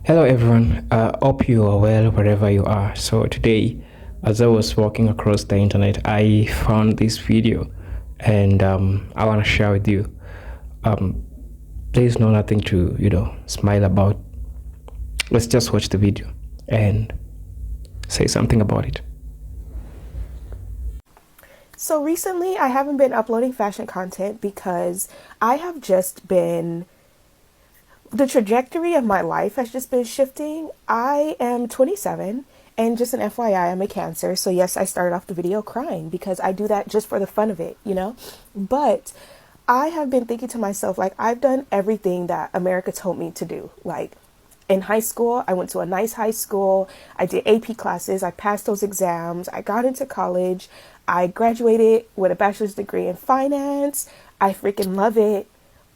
Hello everyone, hope you are well wherever you are. So today, as I was walking across the internet, I found this video and I want to share with you. Um, there's no nothing to, smile about. Let's just watch the video and say something about it. So recently, I haven't been uploading fashion content because I have just been, the trajectory of my life has just been shifting. I am 27, and just an FYI, I'm a Cancer. So, yes, I started off the video crying because I do that just for the fun of it. But I have been thinking to myself, like, I've done everything that America told me to do. Like, in high school, I went to a nice high school. I did AP classes. I passed those exams. I got into college. I graduated with a bachelor's degree in finance. I freaking love it.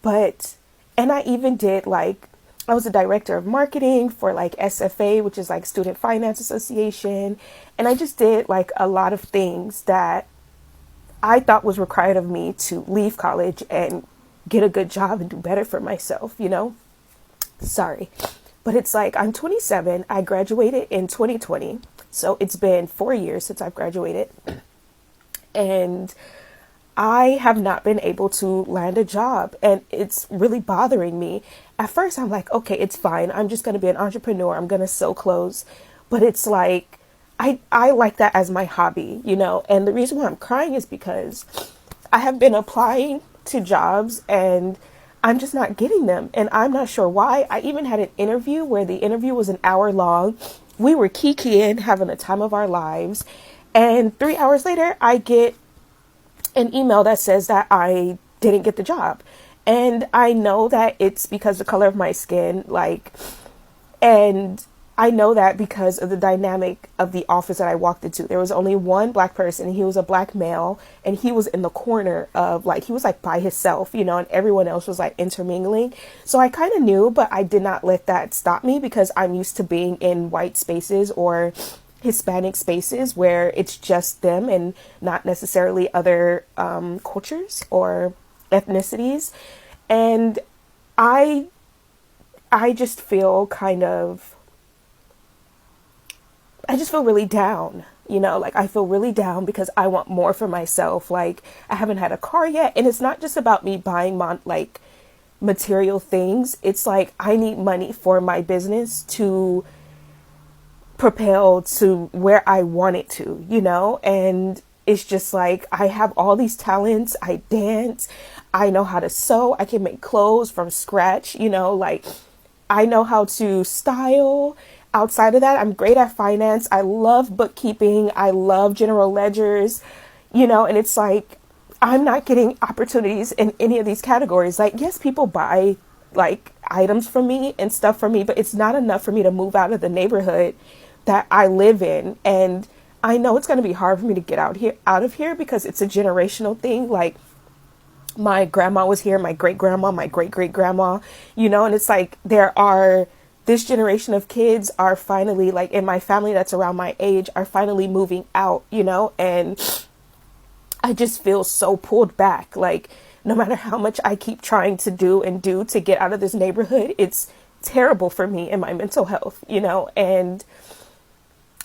But, and I even did like, I was a director of marketing for like SFA, which is like Student Finance Association. And I just did like a lot of things that I thought was required of me to leave college and get a good job and do better for myself. Sorry. But it's like I'm 27. I graduated in 2020. So it's been 4 years since I've graduated. And I have not been able to land a job. And it's really bothering me. At first, I'm like, okay, it's fine. I'm just going to be an entrepreneur. I'm going to sew clothes. But it's like, I like that as my hobby. And the reason why I'm crying is because I have been applying to jobs and I'm just not getting them. And I'm not sure why. I even had an interview where the interview was an hour long. We were kikiing, having the time of our lives. And 3 hours later, I get an email that says that I didn't get the job. And I know that it's because the color of my skin, and I know that because of the dynamic of the office that I walked into. There was only one black person, and he was a black male, and he was in the corner of he was like by himself, and everyone else was like intermingling. So I kind of knew, but I did not let that stop me because I'm used to being in white spaces or Hispanic spaces where it's just them and not necessarily other cultures or ethnicities. And I just feel I just feel really down. I feel really down because I want more for myself. Like, I haven't had a car yet. And it's not just about me buying material things. It's like, I need money for my business to propel to where I want it to. And it's just like, I have all these talents. I dance. I know how to sew. I can make clothes from scratch. I know how to style. Outside of that, I'm great at finance. I love bookkeeping. I love general ledgers, and it's like, I'm not getting opportunities in any of these categories. Like, yes, people buy items from me and stuff from me, but it's not enough for me to move out of the neighborhood that I live in. And I know it's going to be hard for me to get out of here because it's a generational thing. Like, my grandma was here, my great grandma, my great great grandma, and it's like this generation of kids are finally, like, in my family that's around my age, are finally moving out, and I just feel so pulled back. Like, no matter how much I keep trying to do to get out of this neighborhood, it's terrible for me and my mental health, and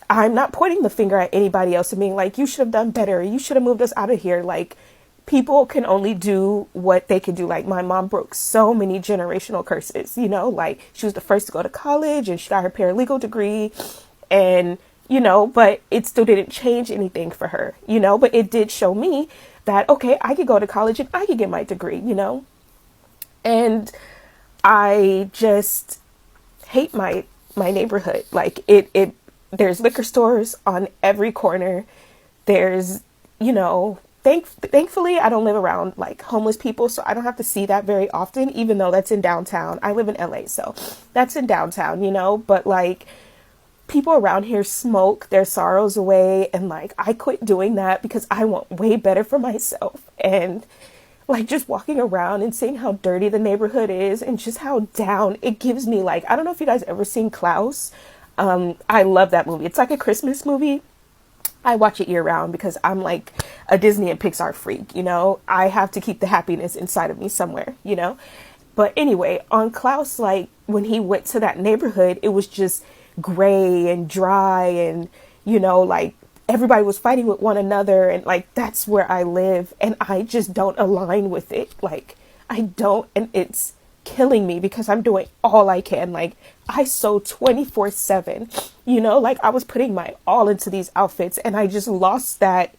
I'm not pointing the finger at anybody else and being like, you should have done better. You should have moved us out of here. Like, people can only do what they can do. Like, my mom broke so many generational curses, like, she was the first to go to college and she got her paralegal degree and, but it still didn't change anything for her, but it did show me that, okay, I could go to college and I could get my degree, and I just hate my neighborhood. Like, there's liquor stores on every corner. There's, thankfully I don't live around like homeless people, so I don't have to see that very often, even though that's in downtown. I live in LA, so that's in downtown, but like, people around here smoke their sorrows away, and like, I quit doing that because I want way better for myself. And like, just walking around and seeing how dirty the neighborhood is and just how down it gives me. Like, I don't know if you guys ever seen Klaus. I love that movie. It's like a Christmas movie. I watch it year round because I'm like a Disney and Pixar freak. I have to keep the happiness inside of me somewhere. But anyway, on Klaus, like, when he went to that neighborhood, it was just gray and dry, and you know, like everybody was fighting with one another, and like that's where I live, and I just don't align with it. Like I don't, and it's killing me because I'm doing all I can. Like I sew 24/7, you know, like I was putting my all into these outfits, and I just lost that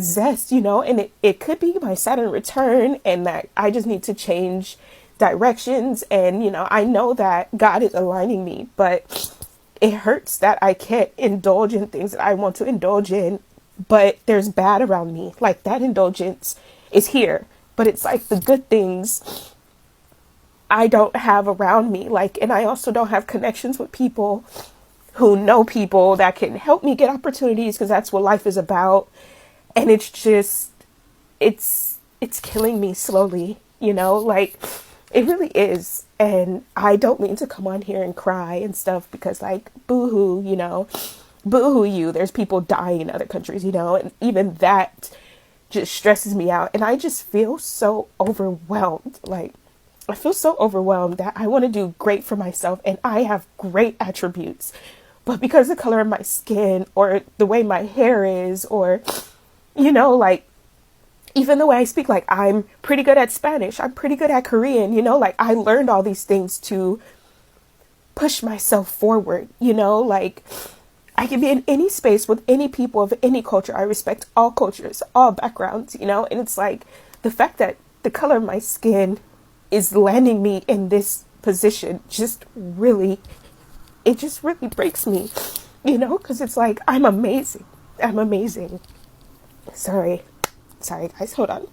zest, you know, and it could be my Saturn return, and that I just need to change directions. And, you know, I know that God is aligning me, but it hurts that I can't indulge in things that I want to indulge in, but there's bad around me. Like that indulgence is here, but it's like the good things I don't have around me. Like, and I also don't have connections with people who know people that can help me get opportunities, because that's what life is about. And it's just, it's killing me slowly, you know, like it really is. And I don't mean to come on here and cry and stuff, because like, boo-hoo, you know, boo-hoo you, there's people dying in other countries, you know, and even that just stresses me out. And I just feel so overwhelmed. Like I feel so overwhelmed that I want to do great for myself, and I have great attributes, but because the color of my skin or the way my hair is, or, you know, like even the way I speak, like I'm pretty good at Spanish, I'm pretty good at Korean, you know, like I learned all these things to push myself forward, you know, like I can be in any space with any people of any culture. I respect all cultures, all backgrounds, you know, and it's like the fact that the color of my skin is landing me in this position just really, it just really breaks me, you know, because it's like, I'm amazing. I'm amazing. Sorry guys, hold on.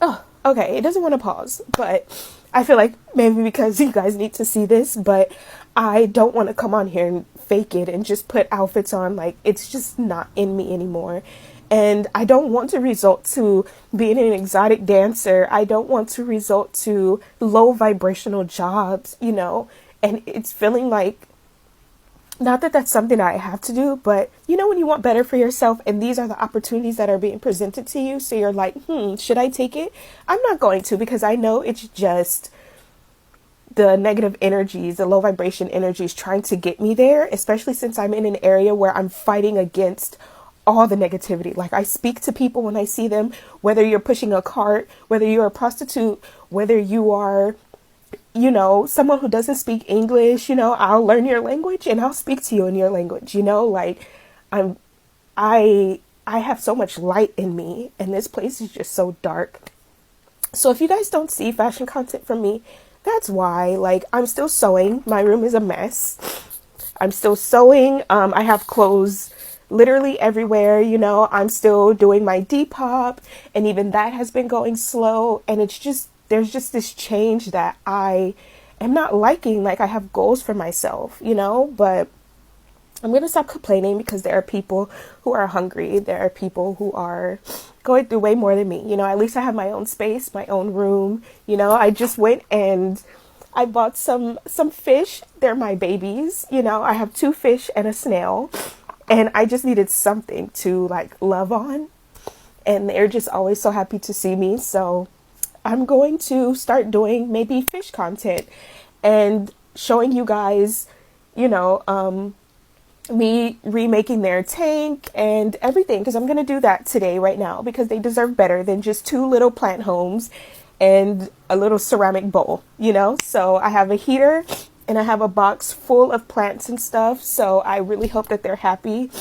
Oh, okay, it doesn't want to pause, but I feel like maybe because you guys need to see this, but I don't want to come on here and fake it and just put outfits on. Like it's just not in me anymore. And I don't want to result to being an exotic dancer. I don't want to result to low vibrational jobs, you know, and it's feeling like, not that that's something I have to do, but you know, when you want better for yourself and these are the opportunities that are being presented to you, so you're like, should I take it? I'm not going to, because I know it's just the negative energies, the low vibration energies trying to get me there, especially since I'm in an area where I'm fighting against all the negativity. Like I speak to people when I see them, whether you're pushing a cart, whether you're a prostitute, whether you are, you know, someone who doesn't speak English, you know, I'll learn your language and I'll speak to you in your language, you know, like I have so much light in me, and this place is just so dark. So if you guys don't see fashion content from me, that's why. Like I'm still sewing. My room is a mess. I'm still sewing. I have clothes literally everywhere, you know. I'm still doing my Depop, and even that has been going slow, and it's just, there's just this change that I am not liking. Like I have goals for myself, you know, but I'm going to stop complaining, because there are people who are hungry. There are people who are going through way more than me. You know, at least I have my own space, my own room. You know, I just went and I bought some fish. They're my babies. You know, I have 2 fish and a snail, and I just needed something to like love on. And they're just always so happy to see me. So I'm going to start doing maybe fish content and showing you guys, you know, me remaking their tank and everything, because I'm going to do that today right now, because they deserve better than just 2 little plant homes and a little ceramic bowl, you know. So I have a heater and I have a box full of plants and stuff, so I really hope that they're happy.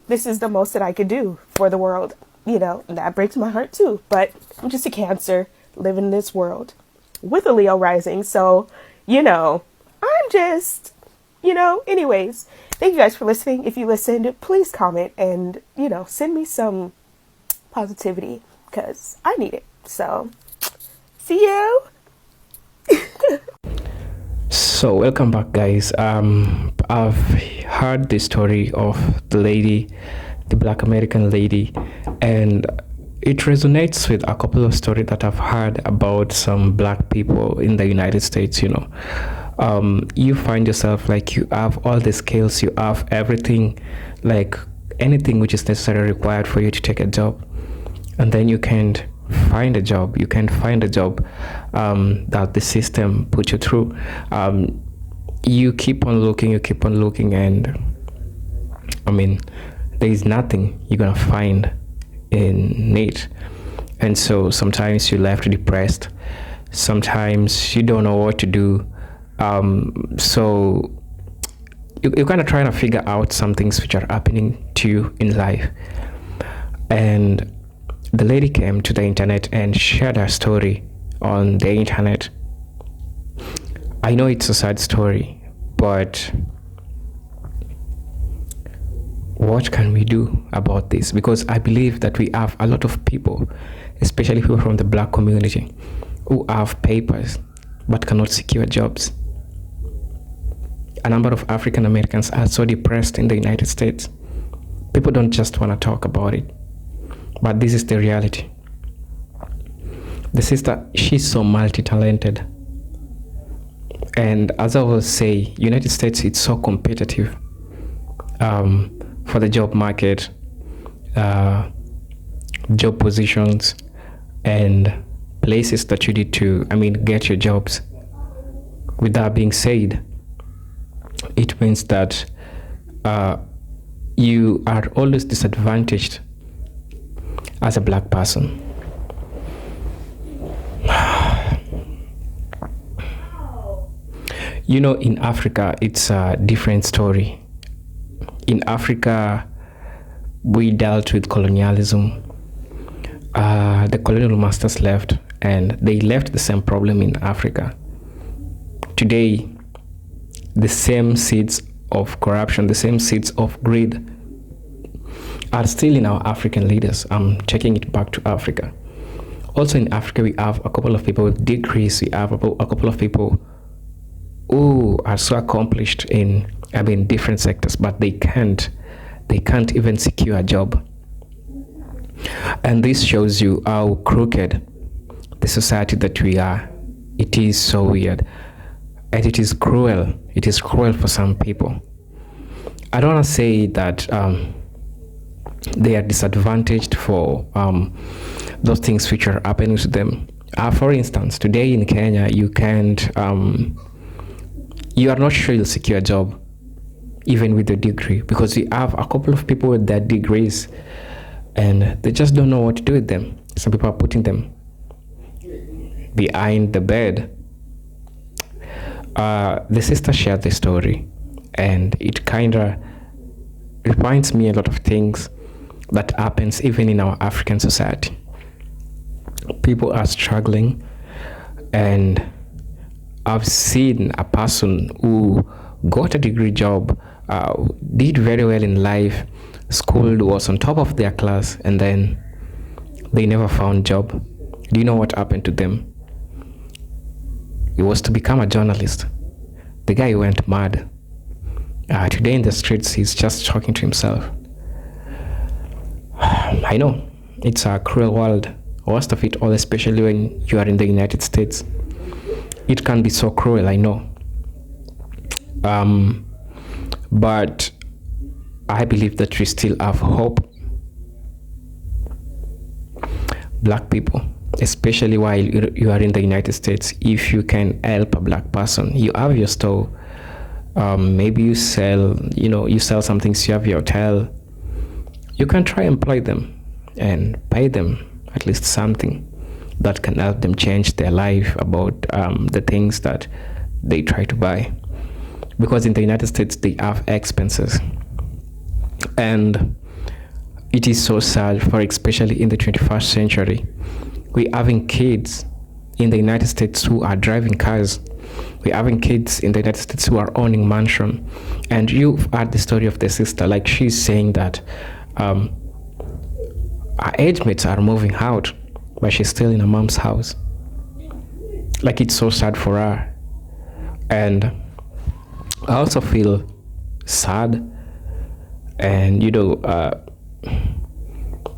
This is the most that I could do for the world, you know, and that breaks my heart too, but I'm just a Cancer living in this world with a Leo rising, so, you know, I'm just, you know, anyways, thank you guys for listening. If you listened, please comment and, you know, send me some positivity, because I need it. So, see you. So welcome back, guys. I've heard the story of the lady, the Black American lady, and it resonates with a couple of stories that I've heard about some Black people in the United States. You know, you find yourself like you have all the skills, you have everything, like anything which is necessarily required for you to take a job, and then you can't find a job. You can find a job that the system put you through. You keep on looking, and I mean, there is nothing you're gonna find in it. And so sometimes you're left depressed. Sometimes you don't know what to do. So you're kind of trying to figure out some things which are happening to you in life. And the lady came to the internet and shared her story on the internet. I know it's a sad story, but what can we do about this? Because I believe that we have a lot of people, especially people from the black community, who have papers but cannot secure jobs. A number of African Americans are so depressed in the United States. People don't just want to talk about it, but this is the reality. The sister, she's so multi-talented. And as I will say, United States, it's so competitive for the job market, job positions, and places that you need to, get your jobs. With that being said, it means that you are always disadvantaged as a black person. You know, in Africa, it's a different story. In Africa, we dealt with colonialism. The colonial masters left, and they left the same problem in Africa. Today, the same seeds of corruption, the same seeds of greed are still in our African leaders. I'm taking it back to Africa. Also in Africa, we have a couple of people with degrees. We have a couple of people who are so accomplished in different sectors, but they can't even secure a job. And this shows you how crooked the society that we are. It is so weird, and it is cruel. It is cruel for some people. I don't want to say that they are disadvantaged for those things which are happening to them. For instance, today in Kenya, you can't you are not sure you'll secure a job even with a degree, because we have a couple of people with their degrees and they just don't know what to do with them. Some people are putting them behind the bed. The sister shared the story, and it kind of reminds me a lot of things that happens even in our African society. People are struggling, and I've seen a person who got a degree job, did very well in life, schooled, was on top of their class, and then they never found job. Do you know what happened to them? It was to become a journalist. The guy went mad. Today in the streets, he's just talking to himself. I know, it's a cruel world. Worst of it all, especially when you are in the United States. It can be so cruel, I know. But I believe that we still have hope. Black people, especially while you are in the United States, if you can help a black person, you have your store, maybe you sell some things, you have your hotel, you can try employ them and pay them at least something that can help them change their life about the things that they try to buy. Because in the United States, they have expenses. And it is so sad, for especially in the 21st century, we're having kids in the United States who are driving cars. We're having kids in the United States who are owning mansion. And you've heard the story of the sister, like she's saying that her age mates are moving out, but she's still in her mom's house. Like, it's so sad for her. And I also feel sad, and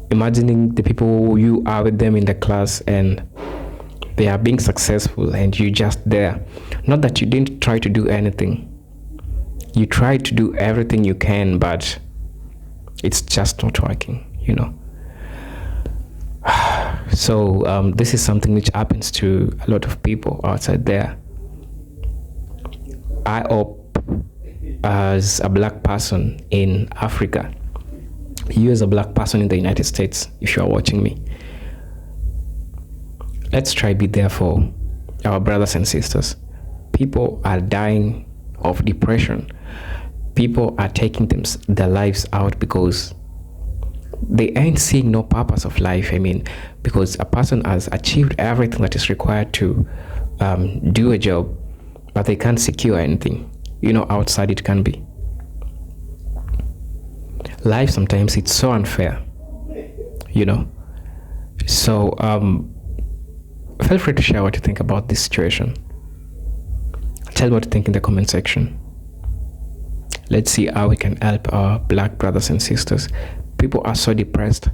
imagining the people you are with them in the class and they are being successful and you just there. Not that you didn't try to do anything. You tried to do everything you can, but it's just not working, So this is something which happens to a lot of people outside there. I hope, as a black person in Africa, you as a black person in the United States, if you are watching me, let's try be there for our brothers and sisters. People are dying of depression. People are taking their lives out because they ain't seeing no purpose of life. I mean, because a person has achieved everything that is required to do a job, but they can't secure anything. Outside it can be. Life sometimes it's so unfair. So feel free to share what you think about this situation. Tell me what you think in the comment section. Let's see how we can help our black brothers and sisters. People are so depressed.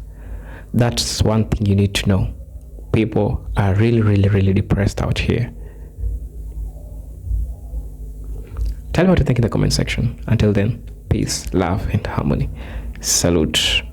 That's one thing you need to know. People are really, really, really depressed out here. Tell me what you think in the comment section. Until then, peace, love, and harmony. Salute.